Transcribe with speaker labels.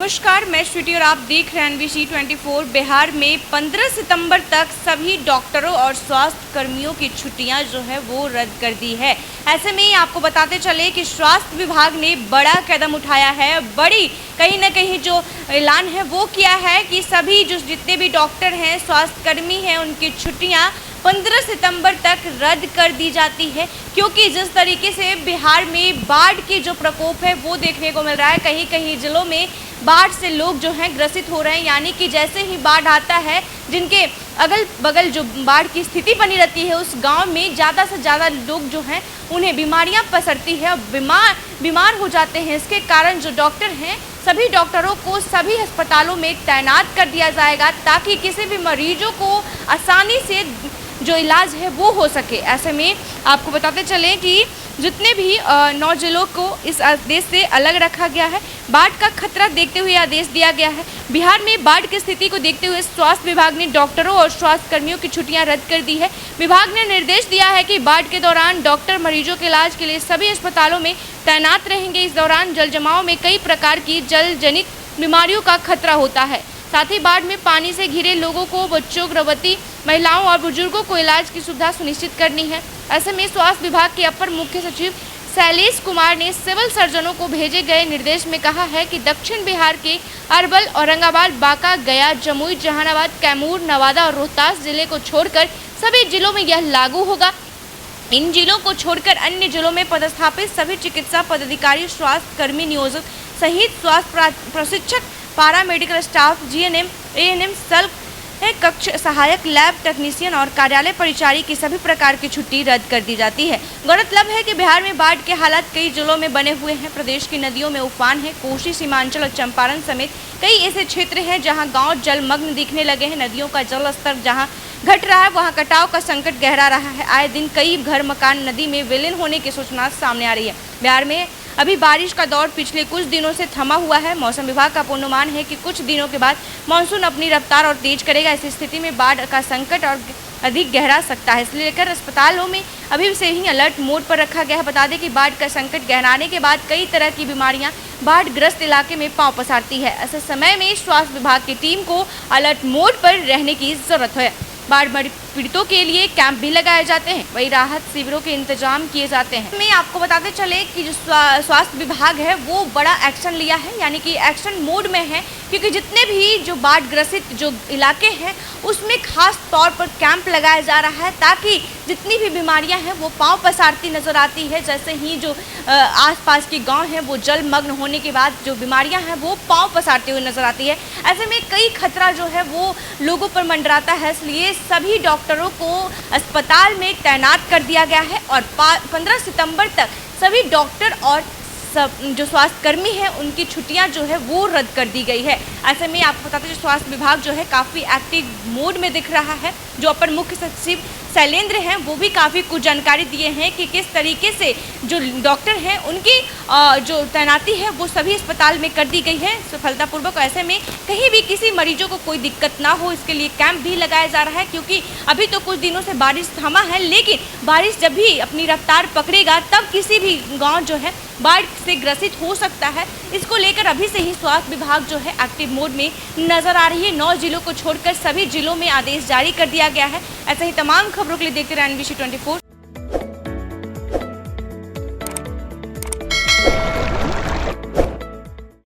Speaker 1: नमस्कार, मैं श्रुति और आप देख रहे हैं एनबीसी 24। बिहार में 15 सितंबर तक सभी डॉक्टरों और स्वास्थ्य कर्मियों की छुट्टियां जो है वो रद्द कर दी है। ऐसे में ही आपको बताते चले कि स्वास्थ्य विभाग ने बड़ा कदम उठाया है। बड़ी कहीं ना कहीं जो ऐलान है वो किया है कि सभी जो जितने भी डॉक्टर हैं, स्वास्थ्य कर्मी हैं, उनकी छुट्टियाँ 15 सितंबर तक रद्द कर दी जाती है, क्योंकि जिस तरीके से बिहार में बाढ़ की जो प्रकोप है वो देखने को मिल रहा है। कहीं कहीं जिलों में बाढ़ से लोग जो हैं ग्रसित हो रहे हैं, यानी कि जैसे ही बाढ़ आता है, जिनके अगल बगल जो बाढ़ की स्थिति बनी रहती है उस गांव में ज़्यादा से ज़्यादा लोग जो हैं उन्हें बीमारियां पसरती है और बीमार हो जाते हैं। इसके कारण जो डॉक्टर हैं, सभी डॉक्टरों को सभी अस्पतालों में तैनात कर दिया जाएगा, ताकि किसी भी मरीजों को आसानी से जो इलाज है वो हो सके। ऐसे में आपको बताते चलें कि जितने भी 9 जिलों को इस आदेश से अलग रखा गया है। बाढ़ का खतरा देखते हुए आदेश दिया गया है। बिहार में बाढ़ की स्थिति को देखते हुए स्वास्थ्य विभाग ने डॉक्टरों और स्वास्थ्य कर्मियों की छुट्टियां रद्द कर दी है। विभाग ने निर्देश दिया है कि बाढ़ के दौरान डॉक्टर मरीजों के इलाज के लिए सभी अस्पतालों में तैनात रहेंगे। इस दौरान जल जमाव में कई प्रकार की जल जनित बीमारियों का खतरा होता है। साथ ही बाढ़ में पानी से घिरे लोगों को, बच्चों, गर्भवती महिलाओं और बुजुर्गों को इलाज की सुविधा सुनिश्चित करनी है। ऐसे में स्वास्थ्य विभाग के अपर मुख्य सचिव शैलेश कुमार ने सिविल सर्जनों को भेजे गए निर्देश में कहा है कि दक्षिण बिहार के अरवल, औरंगाबाद, बांका, गया, जमुई, जहानाबाद, कैमूर, नवादा और रोहतास जिले को छोड़कर सभी जिलों में यह लागू होगा। इन जिलों को छोड़कर अन्य जिलों में पदस्थापित सभी चिकित्सा पदाधिकारी, स्वास्थ्य कर्मी, नियोजित सहित स्वास्थ्य प्रशिक्षक, पारा मेडिकल स्टाफ, जीएनएम, एएनएम, सल्क कक्ष सहायक, लैब टेक्नीशियन और कार्यालय परिचारी की सभी प्रकार की छुट्टी रद्द कर दी जाती है। गौरतलब है कि बिहार में बाढ़ के हालात कई जिलों में बने हुए हैं। प्रदेश की नदियों में उफान है। कोसी, सीमांचल और चंपारण समेत कई ऐसे क्षेत्र हैं जहां गांव जलमग्न दिखने लगे हैं। नदियों का जल स्तर जहां घट रहा है, वहां कटाव का संकट गहरा रहा है। आए दिन कई घर मकान नदी में विलीन होने की सूचना सामने आ रही है। बिहार में अभी बारिश का दौर पिछले कुछ दिनों से थमा हुआ है। मौसम विभाग का पूर्वानुमान है कि कुछ दिनों के बाद मानसून अपनी रफ्तार और तेज करेगा। इस स्थिति में बाढ़ का संकट और अधिक गहरा सकता है। इसलिए लेकर अस्पतालों में अभी से ही अलर्ट मोड पर रखा गया है। बता दें कि बाढ़ का संकट गहराने के बाद कई तरह की बीमारियां बाढ़ ग्रस्त इलाके में पांव पसारती है। ऐसे समय में स्वास्थ्य विभाग की टीम को अलर्ट मोड पर रहने की जरूरत है। बाढ़ पीड़ितों के लिए कैंप भी लगाए जाते हैं, वही राहत शिविरों के इंतजाम किए जाते हैं। मैं आपको बताते चले कि जो स्वास्थ्य विभाग है वो बड़ा एक्शन लिया है, यानी कि एक्शन मोड में है, क्योंकि जितने भी जो बाढ़ ग्रसित जो इलाके हैं उसमें खास तौर पर कैंप लगाया जा रहा है, ताकि जितनी भी बीमारियां हैं वो पांव पसारती नजर आती है। जैसे ही जो आसपास के गांव हैं वो जलमग्न होने के बाद जो बीमारियां हैं वो पांव पसारती हुई नजर आती है। ऐसे में कई खतरा जो है वो लोगों पर मंडराता है। इसलिए सभी डॉक्टरों को अस्पताल में तैनात कर दिया गया है और 15 सितंबर तक सभी डॉक्टर और जो स्वास्थ्य कर्मी हैं उनकी छुट्टियां जो है वो रद्द कर दी गई है। ऐसे में आपको बताते हैं स्वास्थ्य विभाग जो है काफ़ी एक्टिव मोड में दिख रहा है। जो अपर मुख्य सचिव शैलेंद्र हैं वो भी काफ़ी कुछ जानकारी दिए हैं कि किस तरीके से जो डॉक्टर हैं उनकी जो तैनाती है वो सभी अस्पताल में कर दी गई है सफलतापूर्वक। ऐसे में कहीं भी किसी मरीजों को कोई दिक्कत ना हो, इसके लिए कैंप भी लगाया जा रहा है, क्योंकि अभी तो कुछ दिनों से बारिश थमा है, लेकिन बारिश जब भी अपनी रफ्तार पकड़ेगा तब किसी भी गाँव जो है बाढ़ से ग्रसित हो सकता है। इसको लेकर अभी से ही स्वास्थ्य विभाग जो है एक्टिव मोड में नजर आ रही है। 9 जिलों को छोड़कर सभी जिलों में आदेश जारी कर दिया गया है। ऐसे ही तमाम खबरों के लिए देखते रहिए एनबीसी 24।